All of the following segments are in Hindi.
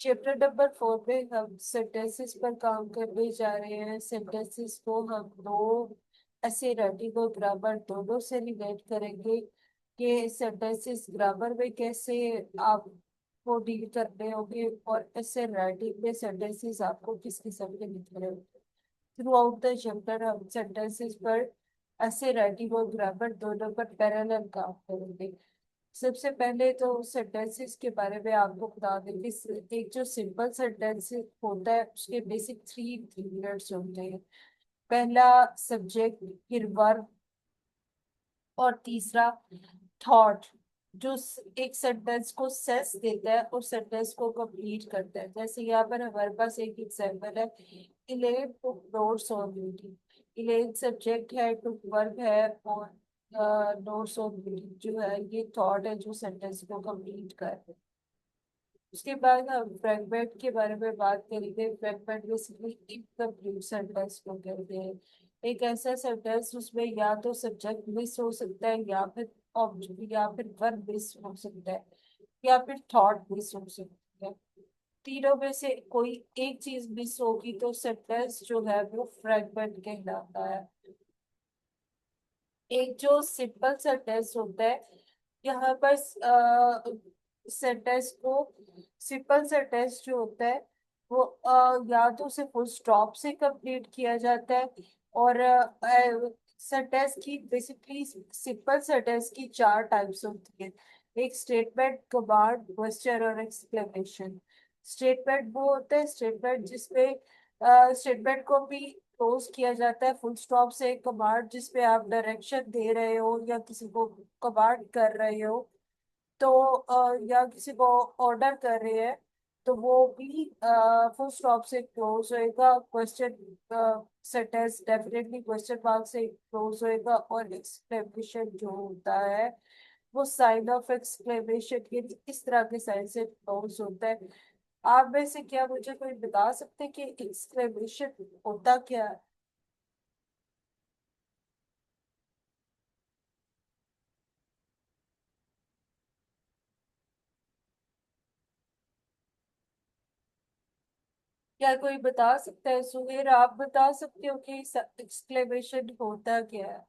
चैप्टर नंबर 4 में हम सेंटेंसेस पर काम करने जा रहे हैं। सेंटेंसेस को हम दो ऐसे राइटिंग और ग्रामर दोनों से रिलेट करेंगे कि सेंटेंसेस ग्रामर में कैसे आपको डील करने होंगे और ऐसे राइटिंग में सेंटेंसेस आपको किस किस्म के लिखने होंगे। थ्रू आउट द चैप्टर हम सेंटेंसेस पर ऐसे राइटिंग और ग्रामर दोनों पर पैरेलल काम करेंगे। सबसे पहले तो सेंटेंसेस के बारे में आपको बता दें कि एक जो सिंपल सेंटेंस होता है उसके बेसिक थ्री इंग्रीडियंट्स होते हैं। पहला सब्जेक्ट, फिर वर्ब और तीसरा थॉट, जो एक सेंटेंस को सेंस देता है और सेंटेंस को कंप्लीट करता है। जैसे यहाँ पर हमारे पास एक एग्जांपल है, eleven to notes on reading. Eleven subject है, टू वर्ब है और नोट्स ऑन रीडिंग जो है ये थॉट है जो सेंटेंस को कंप्लीट कर रहे हैं। उसके बाद हम फ्रैगमेंट के बारे में बात करेंगे। फ्रैगमेंट बेसिकली इनकम्प्लीट सेंटेंस को कहते हैं। एक ऐसा सेंटेंस उसमें या तो सब्जेक्ट मिस हो सकता है, या फिर ऑब्जेक्ट, या फिर वर्ब मिस हो सकता है, या फिर थॉट मिस हो सकती है। तीनों में से कोई एक चीज मिस होगी तो सेंटेंस जो है वो फ्रैगमेंट कहलाता है। एक जो सिंपल सेंटेंस होता है, यहाँ पर सेंटेंस को, सिंपल सेंटेंस जो होता है वो या तो उसे फुल स्टॉप से कंप्लीट किया जाता है। और सेंटेंस की बेसिकली सिंपल सेंटेंस की चार टाइप्स होती है। एक स्टेटमेंट, कमांड, क्वेश्चन और एक्सक्लेमेशन। स्टेटमेंट वो होता है स्टेटमेंट जिसमें स्टेटमेंट को भी क्लोज किया जाता है फुल स्टॉप से। कमांड जिसपे आप डायरेक्शन दे रहे हो या किसी को कमांड कर रहे हो, तो या किसी को ऑर्डर कर रहे हैं, तो वो भी फुल स्टॉप से क्लोज होएगा। Question sentence definitely question mark से क्लोज होएगा। और एक्सक्लेमेशन जो होता है वो साइन ऑफ एक्सक्लेमेशन के इस तरह के साइन से क्लोज होता है। आप में से क्या मुझे कोई बता सकते हैं कि एक्सक्लेमेशन होता क्या है? क्या कोई बता सकता है? सुहेर, आप बता सकते हो कि एक्सक्लेमेशन होता क्या है?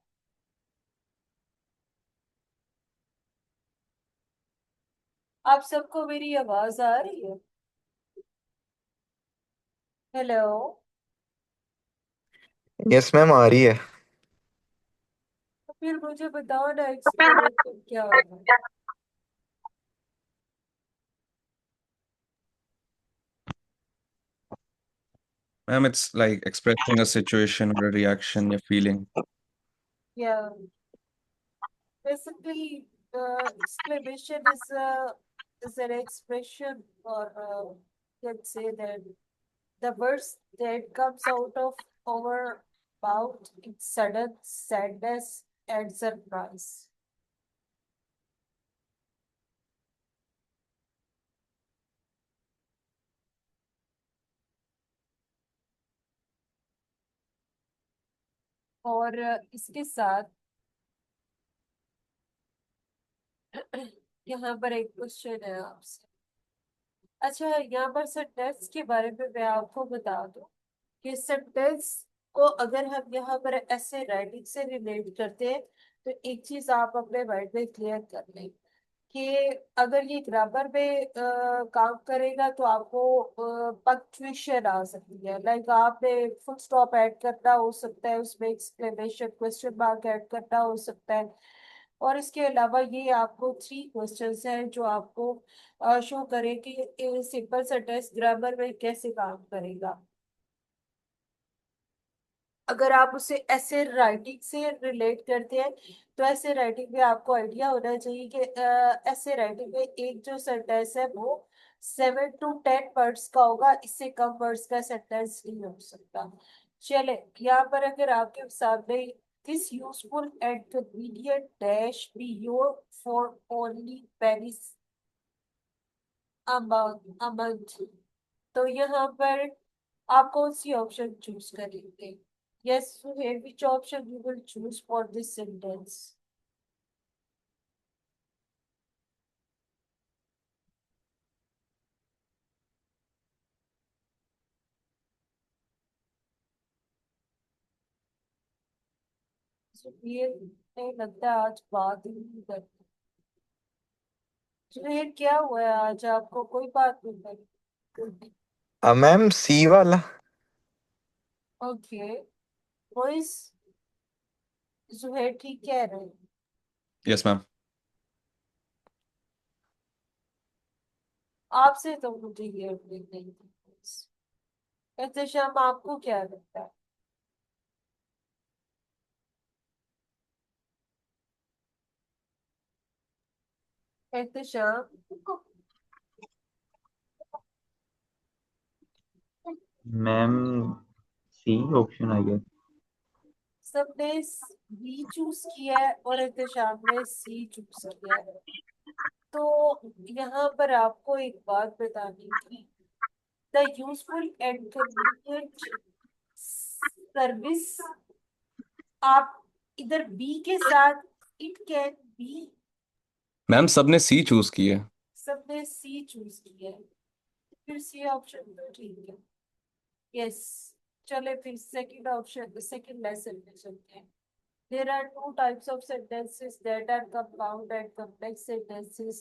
आप सबको मेरी आवाज आ रही है? हेलो। यस मैम, आ रही है। तो फिर मुझे बताओ ना, एक्सक्लेमेशन क्या होता है? Ma'am, it's like expressing a situation or a reaction you're feeling. या basically exclamation is an expression, or let's say that the words that comes out of our mouth in sudden sadness and surprise. और इसके साथ यहाँ पर एक क्वेश्चन है आपसे। अच्छा, यहाँ पर सेंटेंस के बारे में मैं आपको बता दूं कि सेंटेंस को अगर हम यहाँ पर ऐसे राइटिंग से रिलेट करते हैं, तो एक चीज आप अपने माइंड में क्लियर कर लें कि अगर ये ग्रामर में काम करेगा तो आपको पंक्चुएशन आ सकती है। लाइक आपने फुल स्टॉप ऐड करना हो सकता है, उसमें एक्सक्लेमेशन क्वेश्चन मार्क ऐड करना हो सकता है। और इसके अलावा ये आपको थ्री क्वेश्चंस हैं जो आपको शो करे कि सिंपल सेंटेंस ग्रामर में कैसे काम करेगा। अगर आप उसे ऐसे राइटिंग से रिलेट करते हैं, तो ऐसे राइटिंग में आपको आइडिया होना चाहिए कि ऐसे राइटिंग में एक जो सेंटेंस है वो 7 to 10 वर्ड्स का होगा, इससे कम वर्ड्स का सेंटेंस नहीं हो सकता। चले, यहाँ पर अगर आपके सामने this useful and convenient dash be your for only pennies a month, तो यहाँ पर आप कौन सी ऑप्शन चूज करेंगे? Yes Suhail, which option you will choose for this sentence? ये नहीं लगता आज बात ही नहीं करती। सुहेल क्या हुआ है आज आपको, कोई बात नहीं करी? मैम सी वाला। ओके। वॉइस सुहेल ठीक कह रहे हैं। Yes, ma'am. आपसे तो मुझे ये उम्मीद नहीं थी। एहतशाम आपको क्या लगता है? एहतशाम, मैम सी ऑप्शन आई है। सबने बी चूज किया है और एहतशाम ने सी चूज किया है। तो यहाँ पर आपको एक बात बतानी थी। The useful and convenient service, आप इधर बी के साथ इट कैन बी, मैम सबने सी चूज की है। सबने सी चूज किया है, फिर सी ऑप्शन तो ठीक है। यस, चले फिर सेकंड ऑप्शन, सेकंड लेसन में चलते हैं। There are two types of sentences that are compound and complex sentences.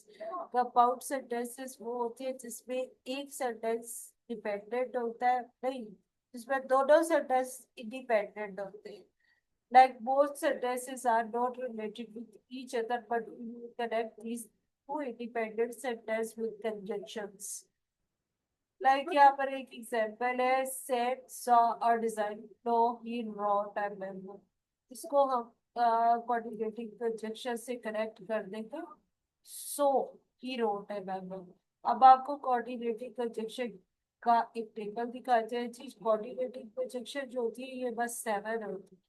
Compound sentences वो होती है जिसमें एक सेंटेंस डिपेंडेंट होता है, नहीं, जिसमें दोनों सेंटेंस इंडिपेंडेंट होते हैं। Like both sentences are not related with each other, but you connect these two independent sentences with conjunctions. Like यहाँ पर एक एग्जांपल है, सेट सॉ और design no he wrote and memo. इसको हम कॉन्जुगेटिव कंजंक्शन से कनेक्ट कर देंगे, सो ही रोट है मेमो। अब आपको कॉन्जुगेटिव कंजंक्शन का एक टेबल दिखाते हैं जी। कॉन्जुगेटिव कंजंक्शन जो होती है ये बस 7 होती है,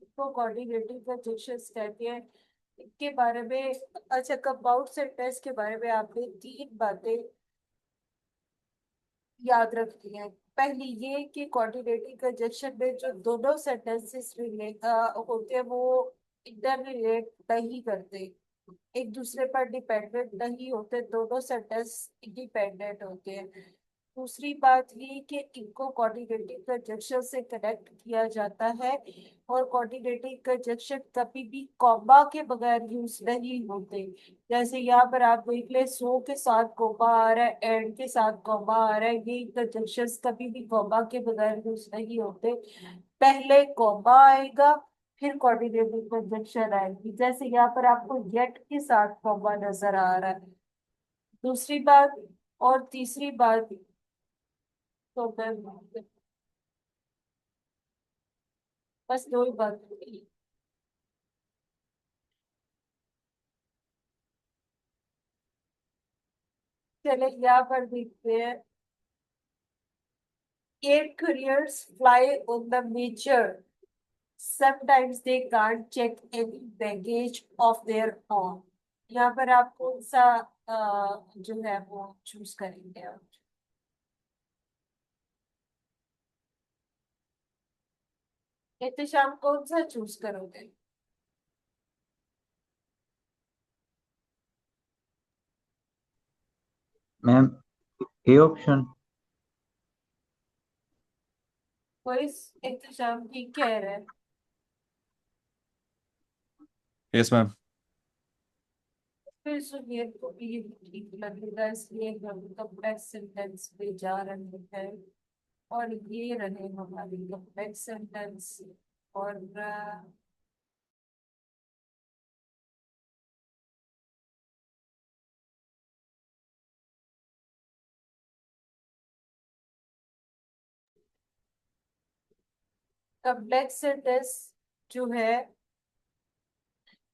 इसको कॉन्जुगेटिव कंजंक्शन कहते हैं। इनके बारे में, अच्छा, कंपाउंड सेंटेंस के बारे में आपने 3 बातें याद रखनी है। पहली ये कि कोऑर्डिनेटिंग कंजक्शन में जो दोनों सेंटेंसेस रिलेट होते हैं वो इंटर रिलेट नहीं करते, एक दूसरे पर डिपेंडेंट नहीं होते, दोनों सेंटेंस इंडिपेंडेंट होते हैं। दूसरी बात ये कि इनको कोऑर्डिनेटिंग कंजक्शन से कनेक्ट किया जाता है, और कोऑर्डिनेटिंग कंजक्शन कभी भी कॉमा के बगैर यूज नहीं होते। जैसे यहाँ पर आप देख ले, सो के साथ कॉमा आ रहा है, एंड के साथ कॉमा आ रहा है, ये कंजक्शंस कभी भी कॉमा के बगैर यूज नहीं होते। पहले कॉमा आएगा, फिर कोऑर्डिनेटिंग कंजक्शन आएगी। जैसे यहाँ पर आपको येट के साथ कॉमा नजर आ रहा है। दूसरी बात, और तीसरी बात, तो मैं बस 2 ही बात होगी। चले यहाँ पर देखते हैं। Air couriers fly on the major. Sometimes they can't check any baggage of their own. यहाँ पर आप कौन सा जो है वो चूज करेंगे आप? एहतशाम कौन सा चूज करोगे? Ma'am A option. कोई एहतशाम ठीक कह रहे हैं। Yes, ma'am. फिर सुनील को भी ये ठीक लगेगा, इसलिए हम कॉम्प्लेक्स सेंटेंस पे जा रहे हैं। और ये रहे हमारी कॉम्प्लेक्स सेंटेंस। और कॉम्प्लेक्स सेंटेंस जो है,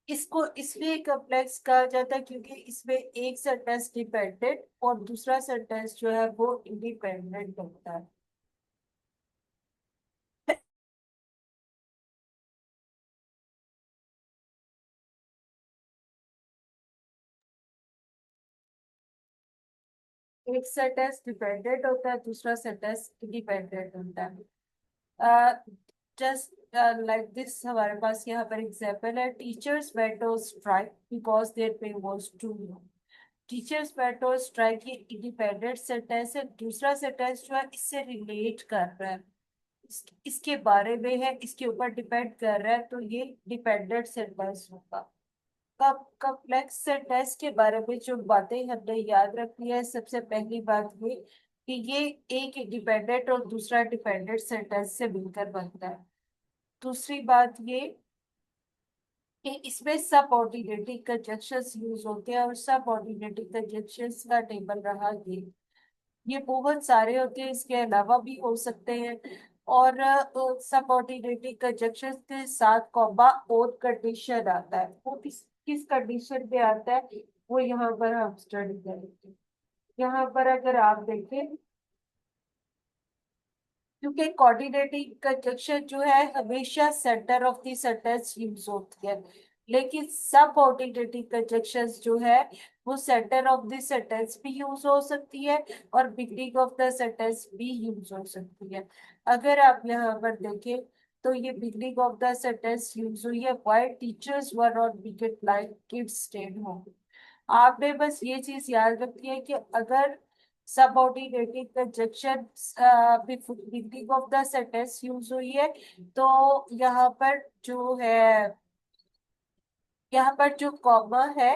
इसको इसलिए कॉम्प्लेक्स कहा जाता है क्योंकि इसमें एक सेंटेंस डिपेंडेंट और दूसरा सेंटेंस जो है वो इंडिपेंडेंट होता है। एक सेंटेंस डिपेंडेंट होता है, दूसरा सेंटेंस इंडिपेंडेंट होता है। जस्ट लाइक दिस, हमारे पास यहाँ पर एग्जाम्पल है। Teachers went on strike because their pay was too low. Teachers went on strike ये इंडिपेंडेंट सेंटेंस है, दूसरा सेंटेंस जो है इससे रिलेट कर रहा है। इसके बारे में है, इसके ऊपर डिपेंड कर रहा है, तो ये डिपेंडेंट सेंटेंस होगा। कब कॉम्प्लेक्स सेंटेंस के बारे में जो बातें हमने याद रखनी है, सबसे पहली बात ये कि ये एक डिपेंडेंट और दूसरा डिपेंडेंट सेंटेंस से मिलकर बनता है। दूसरी बात ये कि इसमें सबऑर्डिनेटिंग कंजंक्शंस यूज होते हैं, और सबऑर्डिनेटिंग कंजंक्शंस का टेबल रहा ये बहुत सारे होते हैं, इसके अलावा भी हो सकते हैं। और सबऑर्डिनेटिंग कंजंक्शंस के साथ कॉमा और कंडीशन आता है, वो किस किस कंडीशन पे आता है वो यहाँ पर हम स्टडी करेंगे। यहाँ पर अगर आप देखें, क्योंकि कोऑर्डिनेटिंग कंजंक्शन जो है हमेशा centre of the sentence use होती है, लेकिन सब ऑर्डिनेटिंग कंजंक्शंस जो है वो सेंटर ऑफ द सेंटेंस भी यूज हो सकती है और बिगनिंग ऑफ द सेंटेंस भी यूज हो सकती है। अगर आप यहाँ पर देखें तो ये beginning of the sentence use हुई है, why teachers were not wicket like kids stayed home. आपने बस ये चीज याद रखनी है कि अगर subordinating conjunction beginning of the sentence use हुई है, तो यहाँ पर जो है, यहाँ पर जो कॉमा है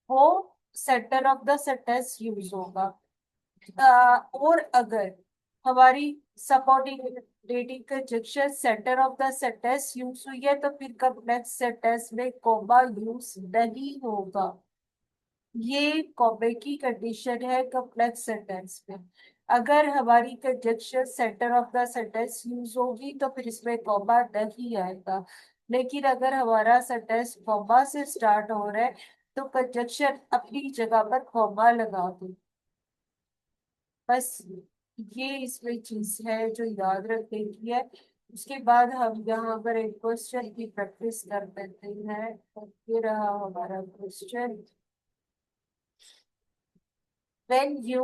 वो centre of the sentence use होगा। और अगर हमारी subordinating conjunction centre of the sentence use हुई है, तो फिर कॉम्प्लेक्स सेंटेंस में कॉमा यूज नहीं होगा। ये कॉमे की कंडीशन है कॉम्प्लेक्स सेंटेंस में। अगर हमारी conjunction centre of the sentence use होगी तो फिर इसमें कॉमा नहीं आएगा, लेकिन अगर हमारा सेंटेंस कॉमा से स्टार्ट हो रहा है तो कंजंक्शन अपनी जगह पर कॉमा लगा दो। बस ये इसमें चीज है जो याद रखने की है। उसके बाद हम यहाँ पर एक क्वेश्चन की प्रैक्टिस कर लेते हैं, और ये रहा हमारा question. When you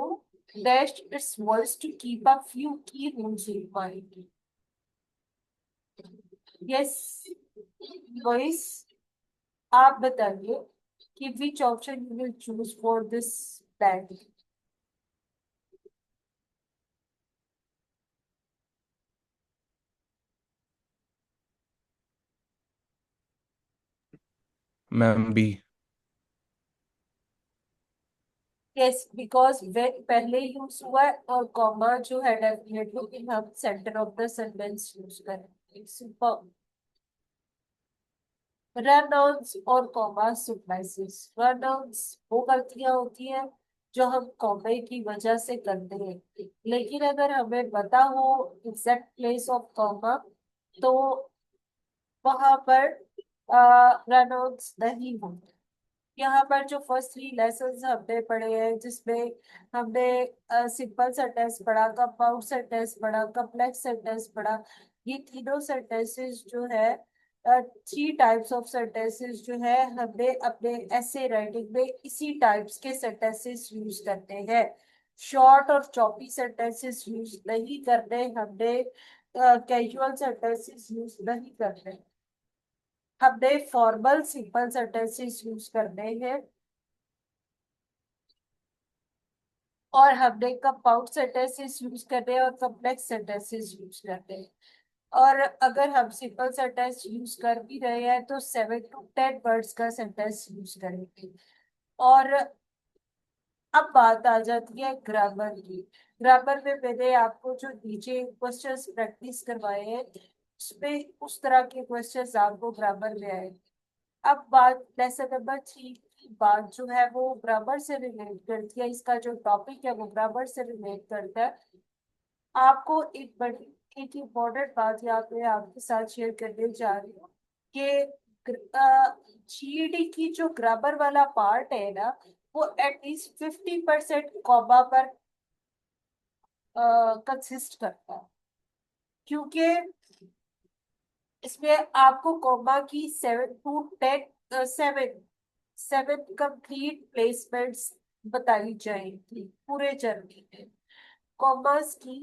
dashed its voice to keep a few key rules in mind. Yes, voice, आप बताइए कि which option you will choose for this band. Ma'am B. Yes, because when पहले यूज हुआ है और कॉमा जो है डेफिनेटली हम centre of the sentence use करेंगे। सुपर। रनआउट्स और कॉमा सुप्लाइसिस। रनआउट्स वो गलतियां होती हैं जो हम कॉमे की वजह से करते हैं, लेकिन अगर हमें पता हो एग्जैक्ट प्लेस ऑफ कॉमा तो वहां पर रनआउट्स नहीं होते। यहाँ पर जो फर्स्ट थ्री लेसन्स हमने पढ़े हैं, जिसमें हमने सिंपल सेंटेंस पढ़ा, कंपाउंड सेंटेंस पढ़ा, कॉम्प्लेक्स सेंटेंस पढ़ा, ये तीनों सेंटेंसेस जो है, थ्री टाइप्स ऑफ सेंटेंसेस जो है हमने अपने ऐसे राइटिंग में इसी टाइप्स के सेंटेंसेस यूज करते हैं। शॉर्ट और चॉपी सेंटेंसेस यूज नहीं करते हमने, कैजुअल सेंटेंसेस यूज नहीं करते हमने, फॉर्मल सिंपल सेंटेंसेस यूज करने हैं, और हमने कंपाउंड सेंटेंसेस यूज करने हैं और कॉम्प्लेक्स सेंटेंसेस यूज करने हैं। और अगर हम सिंपल सेंटेंस यूज कर भी रहे हैं तो 7 to 10 वर्ड्स का सेंटेंस यूज करेंगे। और अब बात आ जाती है ग्रामर की। ग्रामर में मैंने आपको जो नीचे क्वेश्चंस प्रैक्टिस करवाए हैं, उसमें उस तरह के क्वेश्चंस आपको ग्रामर में आए। अब बात लेसन नंबर 3 की बात जो है वो ग्रामर से रिलेट करती है, इसका जो टॉपिक है वो ग्रामर से रिलेट करता है। आपको एक इम्पोर्टेंट बात यहाँ पे आपके साथ शेयर करने जा रही हूँ कि जीईडी की जो ग्रामर वाला पार्ट है ना, वो एटलीस्ट 50% कॉमा पर कंसिस्ट करता है, क्योंकि इसमें आपको कॉमा की 7 कंप्लीट प्लेसमेंट्स बताई जाएंगी पूरे जर्नी में। कॉमर्स की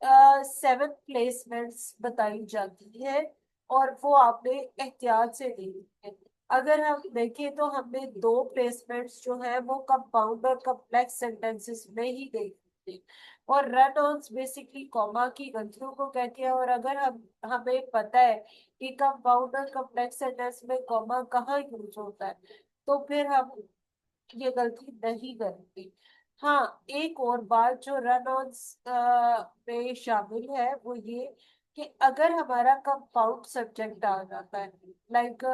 7 प्लेसमेंट्स बताई जाती है, और वो आपने एहतियात से देखी है। अगर हम देखें तो हमने 2 प्लेसमेंट्स जो है वो कंपाउंड और कॉम्प्लेक्स सेंटेंसेस में ही देखी करते हैं। और रन ऑन बेसिकली कॉमा की गलतियों को कहते हैं। और अगर हमें पता है कि कंपाउंड और कॉम्प्लेक्स सेंटेंस में कॉमा कहाँ यूज होता है, तो फिर हम ये गलती नहीं करेंगे। हाँ, एक और बात जो रन ऑन में शामिल है वो ये कि अगर हमारा कंपाउंड सब्जेक्ट आ जाता है, लाइक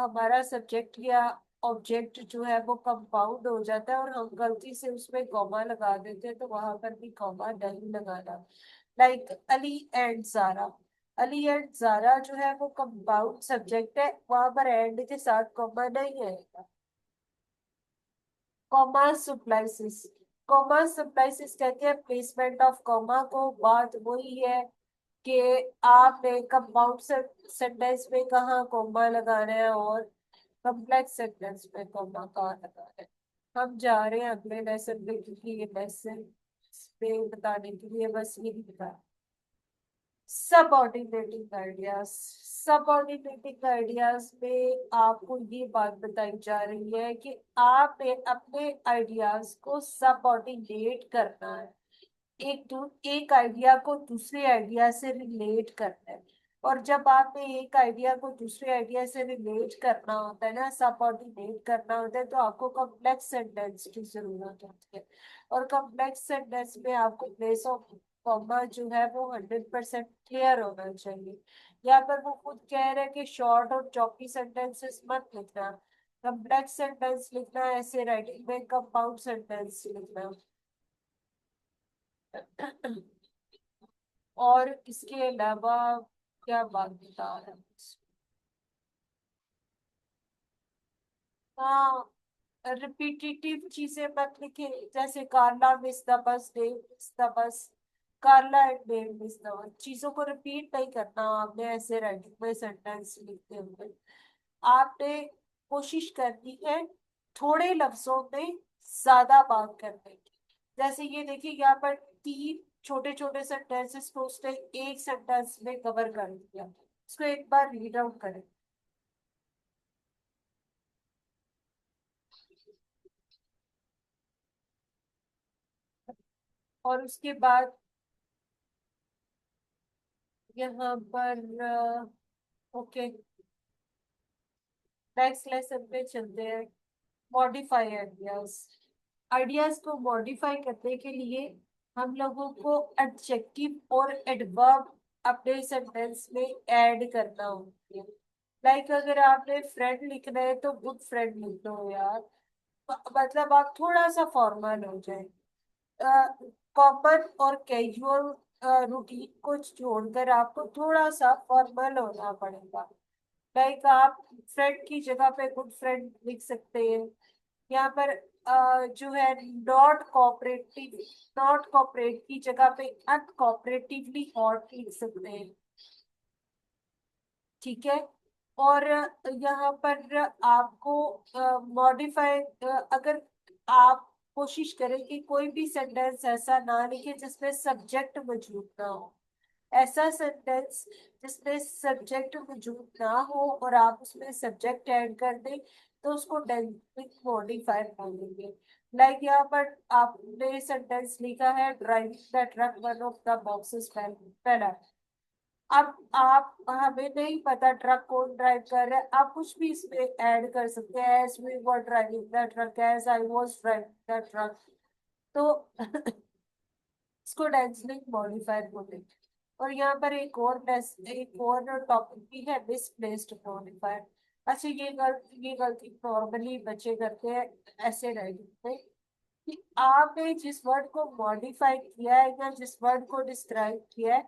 हमारा सब्जेक्ट या ऑब्जेक्ट जो है वो कंपाउंड हो जाता है और हम गलती से उसमें कॉमा लगा देते हैं, तो वहां पर भी कॉमा नहीं लगाना। Like Ali and Zara, Ali and Zara जो है वो कंपाउंड सब्जेक्ट है, वहां पर एंड के साथ कॉमा नहीं आएगा। कॉमा सप्लाइसिस, कॉमा सप्लाइसिस कहते हैं प्लेसमेंट ऑफ कॉमा को। बात वही है कि आपने कंपाउंड सेंटेंस में कहाँ कॉमा लगाना है और कॉम्प्लेक्स सेंटेंस में कॉमा कहाँ लगाना है। हम जा रहे हैं अगले लेसन में, क्योंकि ये लेसन पे बताने के लिए बस यही बता। सबऑर्डिनेटिंग आइडियाज, सबऑर्डिनेटिंग आइडियाज में आपको ये बात बताई जा रही है कि आपने अपने आइडियाज को सबऑर्डिनेट करना है, एक आइडिया को दूसरे आइडिया से रिलेट करना है। और जब आपने एक आइडिया को दूसरे आइडिया से रिलेट करना होता है ना, सबऑर्डिनेट करना होता है, तो आपको कॉम्प्लेक्स सेंटेंस की जरूरत होती है। और कॉम्प्लेक्स सेंटेंस में आपको प्लेस ऑफ कॉमा जो है वो 100% क्लियर होना चाहिए। यहाँ पर वो खुद कह रहे हैं कि शॉर्ट और चौकी सेंटेंसेस मत लिखना, कॉम्प्लेक्स सेंटेंस लिखना, ऐसे राइटिंग में कंपाउंड सेंटेंस लिखना। और इसके अलावा क्या बात बता रहे हैं? हाँ, रिपीटेटिव चीजें मत लिखे, जैसे Carla miss the bus, Dave miss the bus, Carla and Dave miss the bus. चीजों को रिपीट नहीं करना आपने ऐसे राइटिंग में सेंटेंस लिखते हुए। आपने कोशिश करनी है थोड़े लफ्जों में ज्यादा बात करने की। जैसे ये देखिए, यहाँ पर तीन छोटे छोटे सेंटेंसेस को उसने एक सेंटेंस में कवर कर दिया। इसको एक बार रीड आउट करें। और उसके बाद यहाँ पर ओके, नेक्स्ट लेसन पे चलते हैं। मॉडिफाई आइडियाज, आइडियाज को मॉडिफाई करने के लिए हम लोगों को एडजेक्टिव और एडवर्ब अपने सेंटेंस में ऐड करना होती है। लाइक अगर आपने फ्रेंड लिखना है तो गुड फ्रेंड लिख लो यार, मतलब आप थोड़ा सा फॉर्मल हो जाए। कॉमन और कैजुअल रूटीन को छोड़कर आपको थोड़ा सा फॉर्मल होना पड़ेगा। लाइक आप फ्रेंड की जगह पे गुड फ्रेंड लिख सकते हैं। यहाँ पर जो है नॉट कोऑपरेटिव, नॉट कोऑपरेट की जगह पे अनकोऑपरेटिवली हॉट लिख सकते हैं। ठीक है। और यहाँ पर आपको मॉडिफाई, अगर आप कोशिश करें कि कोई भी सेंटेंस ऐसा ना लिखे जिसमें सब्जेक्ट मौजूद ना हो, ऐसा सेंटेंस जिसमें सब्जेक्ट मौजूद ना हो और आप उसमें सब्जेक्ट ऐड कर दें, तो उसको डेफिनेट मॉडिफायर बोलेंगे। लाइक यहाँ पर आपने सेंटेंस लिखा है driving the truck one of the boxes fail. अब आप, हमें नहीं पता ट्रक कौन ड्राइव कर रहा है, आप कुछ भी इसमें ऐड कर सकते हैं, as we were driving the truck, as I was driving the truck. तो इसको डेंसलिंग मॉडिफायर बोलेंगे। और यहाँ पर एक और टॉपिक भी है, मिसप्लेस्ड मॉडिफायर। अच्छा, ये गलती नॉर्मली बच्चे करते हैं ऐसे राइटिंग में कि आपने जिस वर्ड को मॉडिफाई किया है या जिस वर्ड को डिस्क्राइब किया है,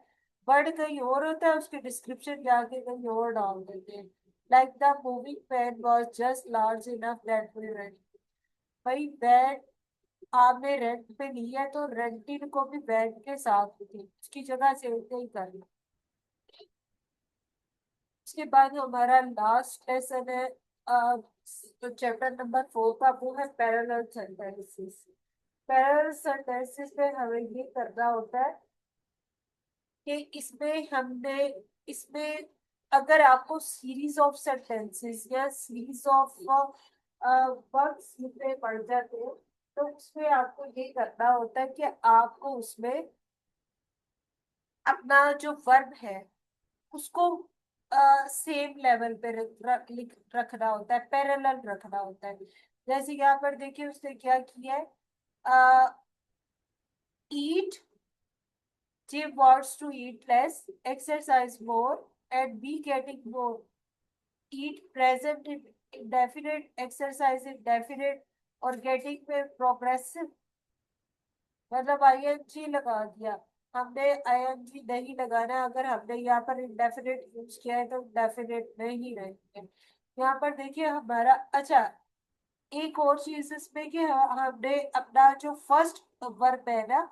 वर्ड कहीं और होता है, उसके डिस्क्रिप्शन जाके कहीं और डाल देते हैं। Like the moving pen was just large enough that we rent. भाई वैन आपने रेंट पे लिया है तो रेंटिड को भी वैन के साथ लिखिए, उसकी जगह से नहीं करना। उसके बाद हमारा लास्ट लेसन है तो चैप्टर नंबर 4 का, वो है पैरेलल सेंटेंसेस। पैरेलल सेंटेंसेस में हमें ये करना होता है कि इसमें अगर आपको सीरीज ऑफ सेंटेंसेस या सीरीज ऑफ वर्ड्स लिखने पड़ जाते हैं, तो उसमें आपको ये करना होता है कि आपको उसमें अपना जो वर्ब है उसको सेम लेवल पे रखना होता है, पैरेलल रखना होता है। जैसे यहाँ पर देखिए उसने क्या किया है, ईट, Jim wants to eat less, exercise more, and be getting more. Eat present indefinite, exercise indefinite, और getting में progressive, मतलब आईएनजी लगा दिया। हमने आईएनजी नहीं लगाना है, अगर हमने यहाँ पर इंडेफिनिट यूज किया है तो इंडेफिनिट में ही रहेंगे। यहाँ पर देखिए हमारा, अच्छा एक और चीज इसमें कि हमने अपना जो फर्स्ट वर्ब है ना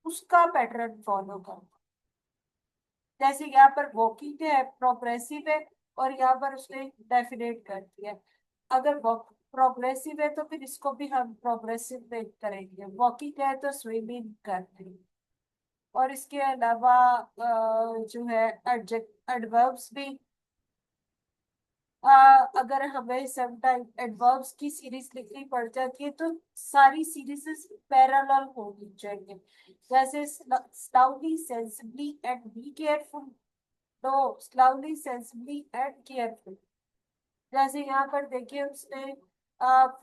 उसका पैटर्न फॉलो करना। जैसे यहाँ पर वॉकिंग है, प्रोग्रेसिव है, और यहाँ पर उसने डेफिनेट कर दिया। अगर प्रोग्रेसिव है तो फिर इसको भी हम प्रोग्रेसिव में करेंगे, वॉकिंग है तो स्विमिंग करते हैं। और इसके अलावा जो है एडवर्ब्स भी, अगर हमें सम टाइम एडवर्ब्स की सीरीज लिखनी पड़ जाती है तो सारी सीरीज पैरेलल होनी चाहिए। जैसे स्लाउली, सेंसिबली एंड बी केयरफुल, तो स्लाउली, सेंसिबली एंड केयरफुल। जैसे यहाँ पर देखिए उसने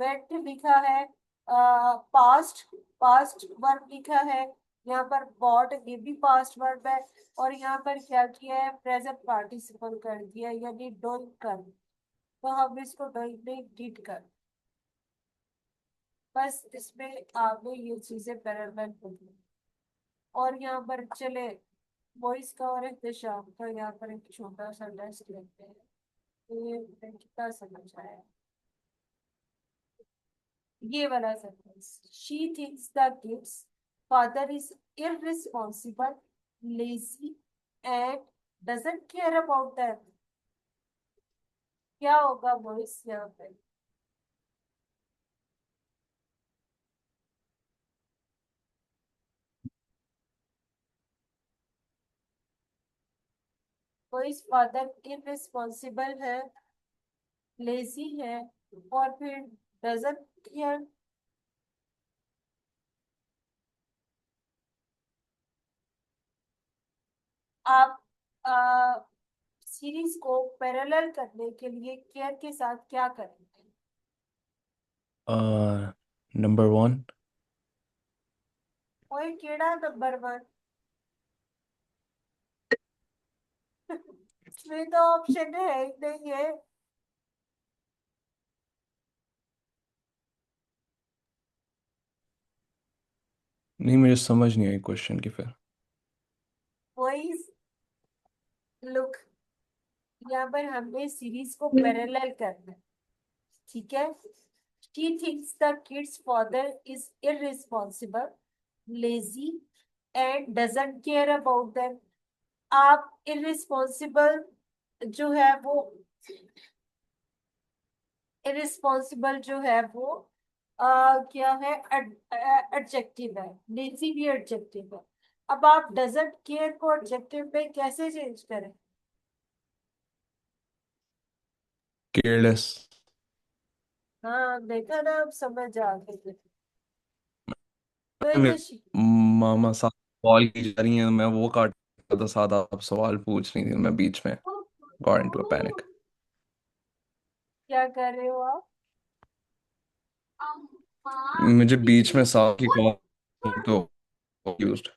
वेट लिखा है, पास्ट पास्ट वर्ब लिखा है, यहाँ पर बॉट ये भी पास्ट वर्ब है, और यहाँ पर क्या किया है, प्रेजेंट पार्टिसिपल कर दिया, यानी डोइंग कर। तो हम इसको डोइंग में डिड कर, बस इसमें आगे ये चीजें पैरेलल होगी। और यहाँ पर चले वॉइस का और इख्तिशाम का, यहाँ पर एक छोटा सा टेस्ट लेते हैं, ये कितना समझ आया। ये वाला sentence, she thinks the kids father is irresponsible, lazy and doesn't care about them। क्या होगा वॉइस यहाँ पे? वॉइस फादर irresponsible है, लेजी है, और फिर doesn't care। आप सीरीज को पैरेलल करने के लिए केयर के साथ क्या करेंगे? Number one. कोई केड़ा नंबर वन? इसमें तो ऑप्शन है ही नहीं है। नहीं, मुझे समझ नहीं आई क्वेश्चन की फिर। वॉइस, लुक, यहाँ पर हमने सीरीज को पैरेलल करना है, ठीक है। She thinks the kid's father is irresponsible, lazy and doesn't care about them। आप irresponsible जो है वो, irresponsible जो है वो क्या है, एडजेक्टिव है, लेजी भी एडजेक्टिव है। अब आप डजंट केयर को एडजेक्टिव पे कैसे चेंज करें? केयरलेस। हाँ देखा ना, अब समझ आ गई। तो मेरे ऐसे मामा साहब सवाल की जा रही हैं, मैं वो काट रहा था, साथ आप सवाल पूछ रही थी, मैं बीच में गॉट इनटू अ पैनिक। क्या कर रहे हो आप? मुझे बीच में साहब की कॉल तो यूज्ड,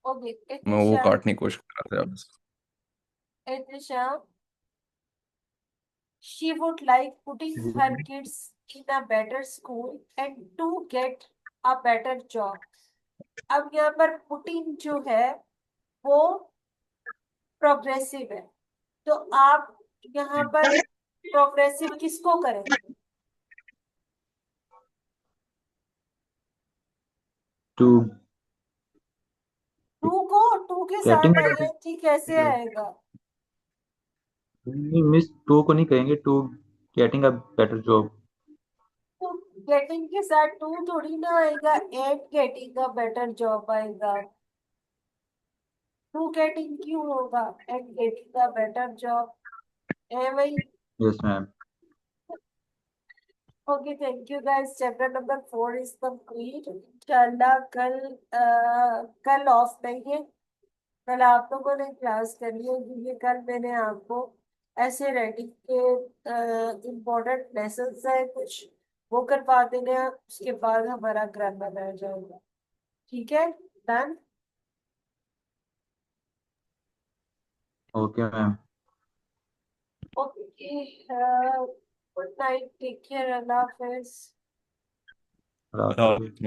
ओके, मैं वो काटने की कोशिश कर रहा था बस। Ehtisham, she would like putting her kids in a better school and to get a better job। अब यहाँ पर पुटिंग जो है वो प्रोग्रेसिव है, तो आप यहाँ पर प्रोग्रेसिव किसको करेंगे? टू टू को, टू के गेटिंग साथ आईएनजी कैसे आएगा? मिस टू को नहीं कहेंगे, to getting a better job. तो गेटिंग के साथ टू थोड़ी ना आएगा, एट गेटिंग का बेटर जॉब आएगा। टू गेटिंग क्यों होगा, एट गेटिंग का बेटर जॉब है वही। Yes ma'am. Okay, thank you guys, chapter number 4 is complete. इंशाल्लाह कल ऑफ नहीं है। कल आप लोगों ने क्लास करनी है क्योंकि कल मैंने आपको ऐसे राइटिंग के इम्पोर्टेंट लेसन्स है कुछ, वो करवा देने हैं। उसके बाद हमारा ग्रामर रह जाएगा। ठीक है, done. Okay ma'am. Okay, good night, take care, अल्लाह हाफिज। अल्लाह हाफिज़।